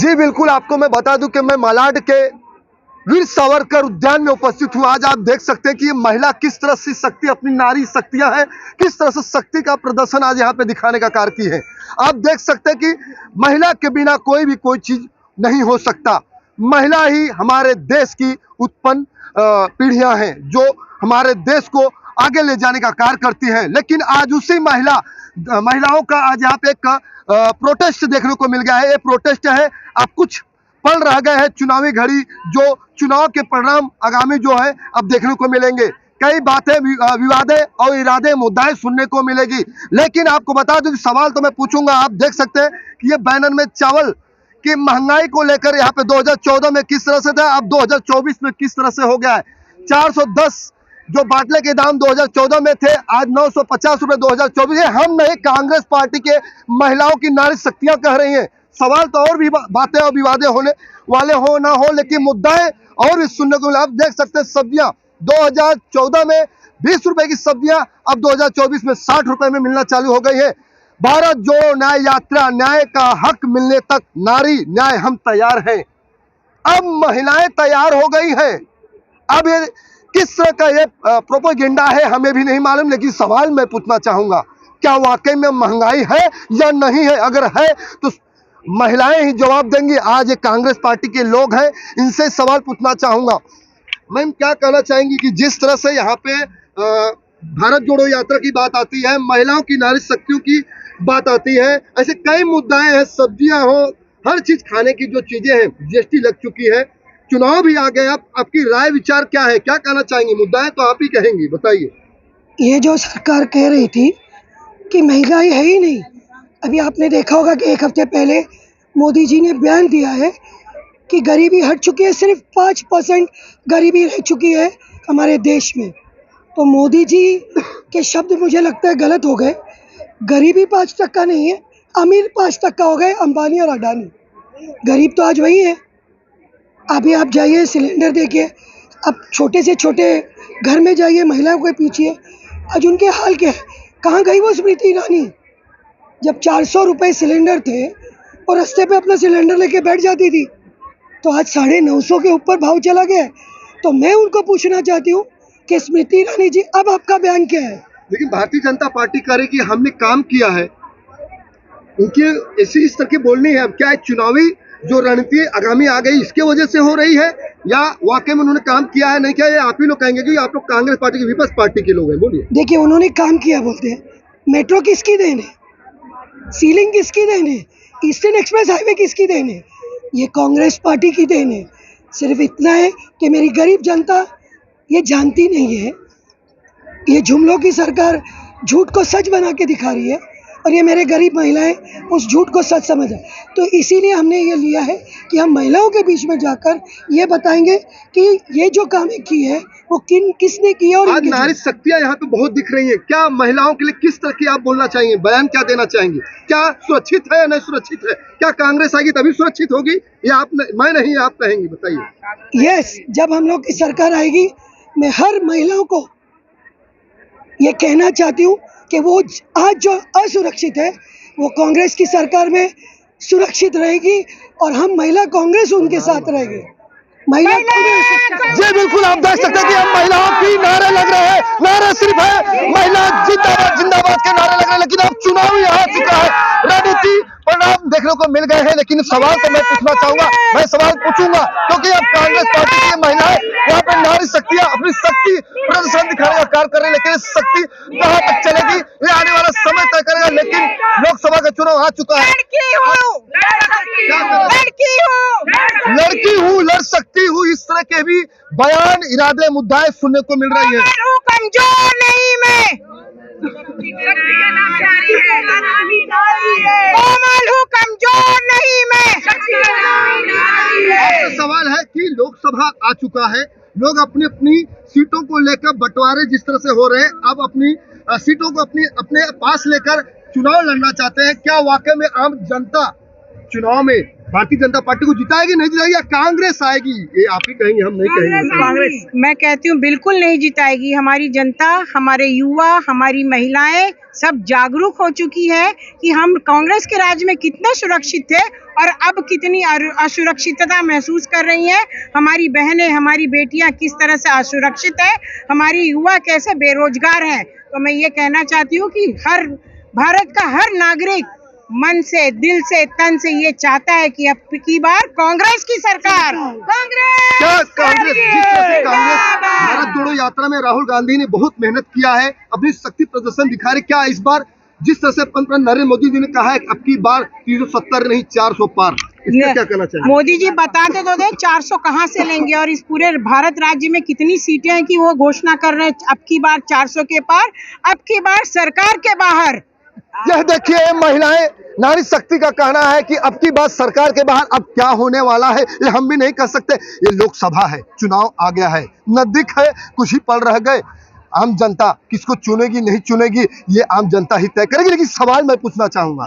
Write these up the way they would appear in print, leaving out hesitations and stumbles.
जी बिल्कुल, आपको मैं बता दूं कि मैं मालाड के वीर सावरकर उद्यान में उपस्थित हूं। आज आप देख सकते हैं कि ये महिला किस तरह से शक्ति, अपनी नारी शक्तियां हैं, किस तरह से शक्ति का प्रदर्शन आज यहाँ पे दिखाने का कार्य की है। आप देख सकते हैं कि महिला के बिना कोई चीज नहीं हो सकता। महिला ही हमारे देश की उत्पन्न पीढ़ियां हैं जो हमारे देश को आगे ले जाने का कार्य करती है। लेकिन आज उसी महिलाओं का आज यहाँ पे एक प्रोटेस्ट देखने को मिल गया है। ये प्रोटेस्ट है, अब कुछ पल रह गए हैं चुनावी घड़ी, जो चुनाव के परिणाम आगामी जो है अब देखने को मिलेंगे। कई बातें, विवादें और इरादे, मुद्दाएं सुनने को मिलेगी। लेकिन आपको बता दूं कि सवाल तो मैं पूछूंगा। आप देख सकते हैं कि ये बैनर में चावल की महंगाई को लेकर यहाँ पे 2014 में किस तरह से था, अब 2024 में किस तरह से हो गया है। 410 जो बाटले के दाम 2014 में थे, आज 950 रुपए 2024। ये हम नहीं, कांग्रेस पार्टी के महिलाओं की नारी शक्तियां कह रही हैं। सवाल तो और भी बातें और विवादें होने वाले हो ना हो, लेकिन मुद्दाएं और भी सुनने को मिला। आप देख सकते हैं सब्जियां 2014 में 20 रुपए की सब्जियां अब 2024 में 60 रुपए में मिलना चालू हो गई है। भारत जोड़ो न्याय यात्रा, न्याय का हक मिलने तक नारी न्याय हम तैयार हैं। अब महिलाएं तैयार हो गई हैं। अब ये किस तरह का ये प्रोपेगेंडा है हमें भी नहीं मालूम, लेकिन सवाल मैं पूछना चाहूंगा, क्या वाकई में महंगाई है या नहीं है? अगर है तो महिलाएं ही जवाब देंगी। आज ये कांग्रेस पार्टी के लोग हैं, इनसे सवाल पूछना चाहूंगा। मैम, क्या कहना चाहेंगी कि जिस तरह से यहाँ पे भारत जोड़ो यात्रा की बात आती है, महिलाओं की नारी शक्तियों की बात आती है, ऐसे कई मुद्दाएं हैं, सब्जियां हो, हर चीज खाने की जो चीजें हैं, जीएसटी लग चुकी है, चुनाव भी आ गए। अब आपकी राय विचार क्या है, क्या कहना चाहेंगी? मुद्दाएं तो आप ही कहेंगी, बताइए। ये जो सरकार कह रही थी कि महंगाई है ही नहीं, अभी आपने देखा होगा कि एक हफ्ते पहले मोदी जी ने बयान दिया है कि गरीबी हट चुकी है, सिर्फ 5% गरीबी रह चुकी है हमारे देश में। तो मोदी जी के शब्द मुझे लगता है गलत हो गए। गरीबी 5% नहीं है, अमीर 5% हो गए, अंबानी और अडानी। गरीब तो आज वही है। अभी आप जाइए, सिलेंडर देखिए, अब छोटे से छोटे घर में जाइए, महिलाओं के पीछे आज उनके हाल क्या है। कहाँ गई वो स्मृति ईरानी? जब 400 रुपये सिलेंडर थे और रास्ते पे अपना सिलेंडर लेके बैठ जाती थी, तो आज 950 के ऊपर भाव चला गया। तो मैं उनको पूछना चाहती हूँ कि स्मृति ईरानी जी, अब आपका बयान क्या है? लेकिन भारतीय जनता पार्टी कह रही कि हमने काम किया है, उनकी ऐसी इस तरह की बोलनी है। अब क्या है, चुनावी जो रणनीति आगामी आ गई, इसके वजह से हो रही है या वाकई में उन्होंने काम किया है? नहीं किया, ये आप ही लोग कहेंगे कि आप लोग कांग्रेस पार्टी के विपक्ष पार्टी के लोग हैं। बोलिए। देखिए, उन्होंने काम किया बोलते हैं। मेट्रो किसकी देन है? सीलिंग किसकी देन है? ईस्टर्न एक्सप्रेस हाईवे किसकी देन है? ये कांग्रेस पार्टी की देन है। सिर्फ इतना है कि मेरी गरीब जनता ये जानती नहीं है। ये जुमलों की सरकार झूठ को सच बना के दिखा रही है, और ये मेरे गरीब महिलाएं उस झूठ को सच समझ। तो इसीलिए हमने ये लिया है कि हम महिलाओं के बीच में जाकर ये बताएंगे कि ये जो काम की है वो किसने किया। और आज नारी शक्तियां यहाँ पे बहुत दिख रही हैं। क्या महिलाओं के लिए किस तरह की आप बोलना चाहेंगे, बयान क्या देना चाहेंगे? क्या सुरक्षित है या नहीं सुरक्षित है? क्या कांग्रेस आएगी तभी सुरक्षित होगी या मैं नहीं, आप कहेंगी? बताइए। यस, जब हम लोग की सरकार आएगी, मैं हर महिलाओं को ये कहना चाहती हूँ कि वो आज जो असुरक्षित है वो कांग्रेस की सरकार में सुरक्षित रहेगी, और हम महिला कांग्रेस उनके साथ रहेंगे। महिला कांग्रेस। जी बिल्कुल, आप देख सकते हैं कि हम महिलाओं की नारे लग रहे हैं। नारे सिर्फ है महिला जिंदाबाद जिंदाबाद के नारे लग रहे हैं, लेकिन अब चुनाव ही आ चुका है, रणनीति परिणाम देखने को मिल गए हैं। लेकिन सवाल तो मैं पूछना चाहूंगा, मैं सवाल पूछूंगा, क्योंकि अब कांग्रेस पार्टी की महिलाएं यहाँ पे नारी शक्तियां अपनी शक्ति प्रदर्शन दिखाने का कार्य कर रही है, लेकिन इस शक्ति कहाँ तक चलेगी ये आने वाला समय तय करेगा। लेकिन लोकसभा का चुनाव आ चुका है। लड़की हूँ, लड़ सकती हूँ, इस तरह के भी बयान, इरादे, मुद्दाएं सुनने को मिल रही है। कमजोर नहीं मैं, कोमल हूँ, कमजोर नहीं मैं। आपका सवाल है कि लोकसभा आ चुका है, लोग अपनी अपनी सीटों को लेकर बंटवारे जिस तरह से हो रहे हैं, अब अपनी सीटों को अपने पास लेकर चुनाव लड़ना चाहते हैं। क्या वाकई में आम जनता चुनाव में भारतीय जनता पार्टी को जिताएगी नहीं जिताएगी, या कांग्रेस आएगी? ये आप ही कहेंगे, हम नहीं कहेंगे। कांग्रेस मैं कहती हूँ बिल्कुल नहीं जिताएगी। हमारी जनता, हमारे युवा, हमारी महिलाएं सब जागरूक हो चुकी है कि हम कांग्रेस के राज में कितने सुरक्षित थे और अब कितनी असुरक्षितता महसूस कर रही हैं। हमारी बहनें, हमारी बेटियां किस तरह से असुरक्षित है, हमारी युवा कैसे बेरोजगार हैं। तो मैं ये कहना चाहती हूँ कि हर भारत का हर नागरिक मन से, दिल से, तन से ये चाहता है कि अब की बार कांग्रेस की सरकार, क्या कांग्रेस, जिस तरह से कांग्रेस भारत जोड़ो यात्रा में राहुल गांधी ने बहुत मेहनत किया है, अपनी शक्ति प्रदर्शन दिखा रहे, क्या इस बार जिस तरह से पंतप्रधान नरेंद्र मोदी जी ने कहा है अब की बार 370 नहीं 400 पार, इसमें क्या कहना चाहिए? मोदी जी बताते तो दे 400 कहाँ से लेंगे, और इस पूरे भारत राज्य में कितनी सीटें हैं कि वो घोषणा कर रहे हैं अब की बार 400 के पार, अब की बार सरकार के बाहर। यह देखिए महिलाएं, नारी शक्ति का कहना है कि अब की बात सरकार के बाहर, अब क्या होने वाला है ये हम भी नहीं कह सकते। ये लोकसभा है, चुनाव आ गया है, नजदीक है, कुछ ही पल रह गए। आम जनता किसको चुनेगी नहीं चुनेगी ये आम जनता ही तय करेगी। लेकिन सवाल मैं पूछना चाहूंगा,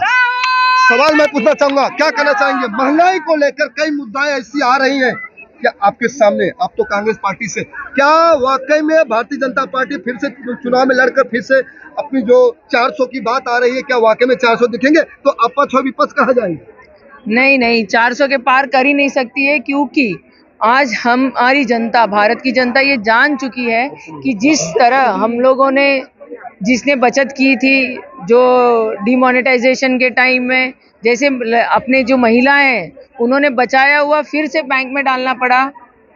क्या कहना चाहेंगे? महंगाई को लेकर कई मुद्दाएं ऐसी आ रही हैं क्या आपके सामने, आप तो कांग्रेस पार्टी से, क्या वाकई में भारतीय जनता पार्टी फिर से चुनाव में लड़कर फिर से अपनी जो 400 की बात आ रही है, क्या वाकई में 400 दिखेंगे? तो अपक्ष और विपक्ष कहाँ जाएंगे? नहीं 400 के पार कर ही नहीं सकती है, क्योंकि आज हमारी जनता, भारत की जनता ये जान चुकी है कि जिस तरह हम लोगों ने, जिसने बचत की थी जो डिमोनेटाइजेशन के टाइम में, जैसे अपने जो महिलाएं हैं उन्होंने बचाया हुआ फिर से बैंक में डालना पड़ा।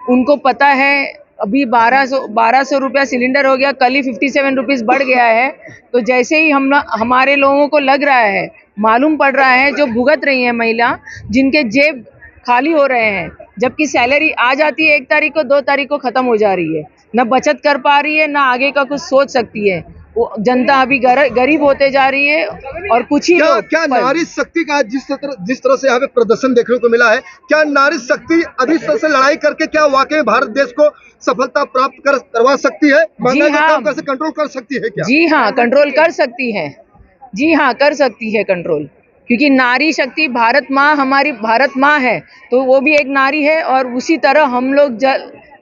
उनको पता है अभी 1200 रुपया सिलेंडर हो गया, कल ही 57 रुपीज़ बढ़ गया है। तो जैसे ही हमारे लोगों को लग रहा है, मालूम पड़ रहा है, जो भुगत रही है महिला, जिनके जेब खाली हो रहे हैं, जबकि सैलरी आ जाती है 1 तारीख को, 2 तारीख को ख़त्म हो जा रही है, न बचत कर पा रही है, न आगे का कुछ सोच सकती है। वो जनता अभी गरीब होते जा रही है। और कुछ ही क्या नारी शक्ति का जिस तरह से यहाँ पे प्रदर्शन देखने को मिला है, क्या नारी शक्ति अभी से लड़ाई करके क्या वाकई भारत देश को सफलता प्राप्त करवा सकती है? महंगाई को कम कैसे कंट्रोल कर सकती है क्या? जी हाँ, कंट्रोल कर सकती है। जी हाँ, कर सकती है कंट्रोल, क्योंकि नारी शक्ति, भारत माँ, हमारी भारत माँ है, तो वो भी एक नारी है। और उसी तरह हम लोग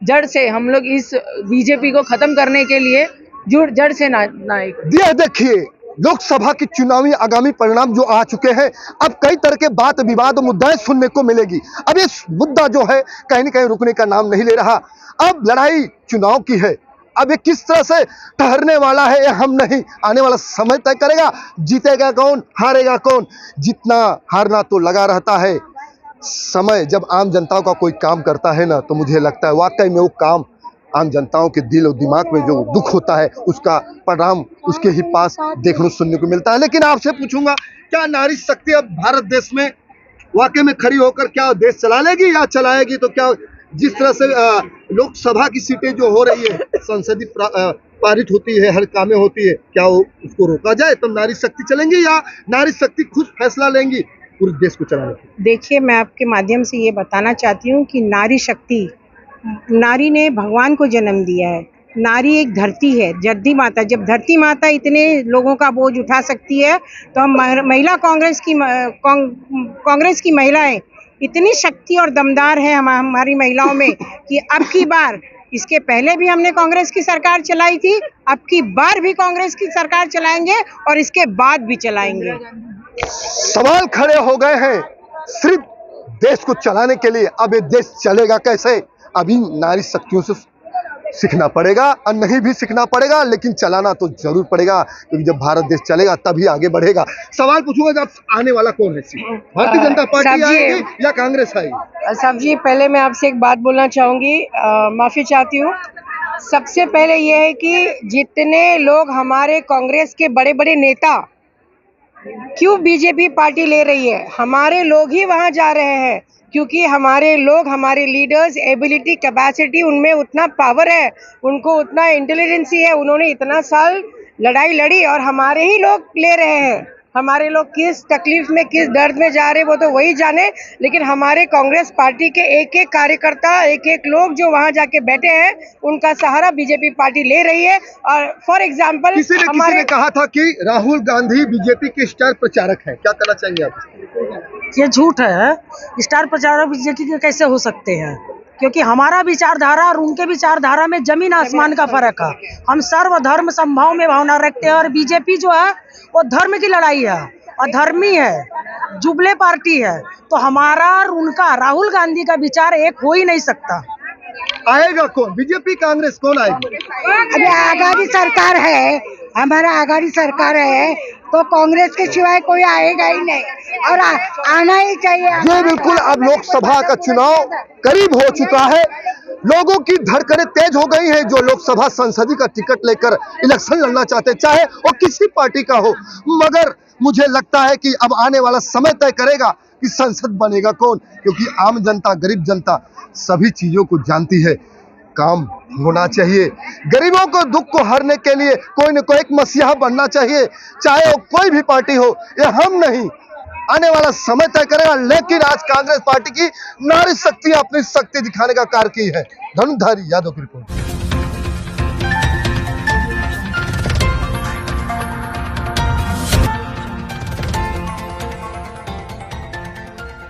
जड़ से, हम लोग इस बीजेपी को खत्म करने के लिए जड़ से ना देखिए लोकसभा की चुनावी आगामी परिणाम जो आ चुके हैं, अब कई तरह के बात विवाद मुद्दाएं सुनने को मिलेगी। अब ये मुद्दा जो है कहीं न कहीं रुकने का नाम नहीं ले रहा। अब लड़ाई चुनाव की है, अब ये किस तरह से ठहरने वाला है ये हम नहीं, आने वाला समय तय करेगा। जीतेगा कौन, हारेगा कौन? जितना हारना तो लगा रहता है। समय जब आम जनताओं का कोई काम करता है ना, तो मुझे लगता है वाकई में वो काम आम जनताओं के दिल और दिमाग में जो दुख होता है उसका परिणाम उसके ही पास देखने सुनने को मिलता है। लेकिन आपसे पूछूंगा, क्या नारी शक्ति अब भारत देश में वाकई में खड़ी होकर क्या देश चला लेगी या चलाएगी? तो क्या जिस तरह से लोकसभा की सीटें जो हो रही है, संसदीय पारित होती है, हर कामें होती है, क्या उसको रोका जाए तो नारी शक्ति चलेंगी या नारी शक्ति खुद फैसला लेंगी पूरे देश को चलाने का? देखिए, मैं आपके माध्यम से ये बताना चाहती हूँ कि नारी शक्ति, नारी ने भगवान को जन्म दिया है। नारी एक धरती है, धरती माता। जब धरती माता इतने लोगों का बोझ उठा सकती है, तो हम महिला कांग्रेस की महिलाएं इतनी शक्ति और दमदार है हमारी महिलाओं में कि अब की बार, इसके पहले भी हमने कांग्रेस की सरकार चलाई थी, अब की बार भी कांग्रेस की सरकार चलाएंगे और इसके बाद भी चलाएंगे। सवाल खड़े हो गए हैं सिर्फ देश को चलाने के लिए। अब ये देश चलेगा कैसे? अभी नारी शक्तियों से सीखना पड़ेगा, और नहीं भी सीखना पड़ेगा लेकिन चलाना तो जरूर पड़ेगा, क्योंकि जब भारत देश चलेगा तभी आगे बढ़ेगा। सवाल पूछूंगा, जब आने वाला कौन है, भारतीय जनता पार्टी आएगी या कांग्रेस आएगी? साहब जी, पहले मैं आपसे एक बात बोलना चाहूँगी, माफ़ी चाहती हूँ। सबसे पहले ये है कि जितने लोग हमारे कांग्रेस के बड़े बड़े नेता क्यों बीजेपी पार्टी ले रही है, हमारे लोग ही वहाँ जा रहे हैं, क्योंकि हमारे लोग, हमारे लीडर्स, एबिलिटी, कैपेसिटी, उनमें उतना पावर है, उनको उतना इंटेलिजेंसी है, उन्होंने इतना साल लड़ाई लड़ी और हमारे ही लोग ले रहे हैं। हमारे लोग किस तकलीफ में, किस दर्द में जा रहे वो तो वही जाने, लेकिन हमारे कांग्रेस पार्टी के एक एक कार्यकर्ता, एक एक लोग जो वहाँ जाके बैठे हैं, उनका सहारा बीजेपी पार्टी ले रही है। और फॉर एग्जाम्पल किसी ने कहा था कि राहुल गांधी बीजेपी के स्टार प्रचारक हैं, क्या कहना चाहेंगे आप? ये झूठ है। स्टार प्रचारक बीजेपी के कैसे हो सकते हैं? क्योंकि हमारा विचारधारा और उनके विचारधारा में जमीन आसमान का फर्क है। हम सर्वधर्म समभाव में भावना रखते हैं और बीजेपी जो है वो धर्म की लड़ाई है, अधर्मी है, जुबले पार्टी है। तो हमारा और उनका, राहुल गांधी का विचार एक हो ही नहीं सकता। आएगा कौन? बीजेपी कांग्रेस कौन आएगी? अभी आघाड़ी सरकार है, हमारा आघाड़ी सरकार है, तो कांग्रेस के सिवाय कोई आएगा ही नहीं और आना ही चाहिए। जी बिल्कुल, अब लोकसभा का चुनाव करीब हो चुका है, लोगों की धड़कनें तेज हो गई हैं। जो लोकसभा संसदीय का टिकट लेकर इलेक्शन लड़ना चाहते, चाहे वो किसी पार्टी का हो, मगर मुझे लगता है कि अब आने वाला समय तय करेगा कि संसद बनेगा कौन, क्योंकि आम जनता, गरीब जनता सभी चीजों को जानती है। काम होना चाहिए, गरीबों को दुख को हरने के लिए कोई न कोई एक मसीहा बनना चाहिए, चाहे वो कोई भी पार्टी हो। ये हम नहीं, आने वाला समय तय करेगा। लेकिन आज कांग्रेस पार्टी की नारी शक्ति अपनी शक्ति दिखाने का कार्य की है। धनुधारी यादव की रिपोर्ट।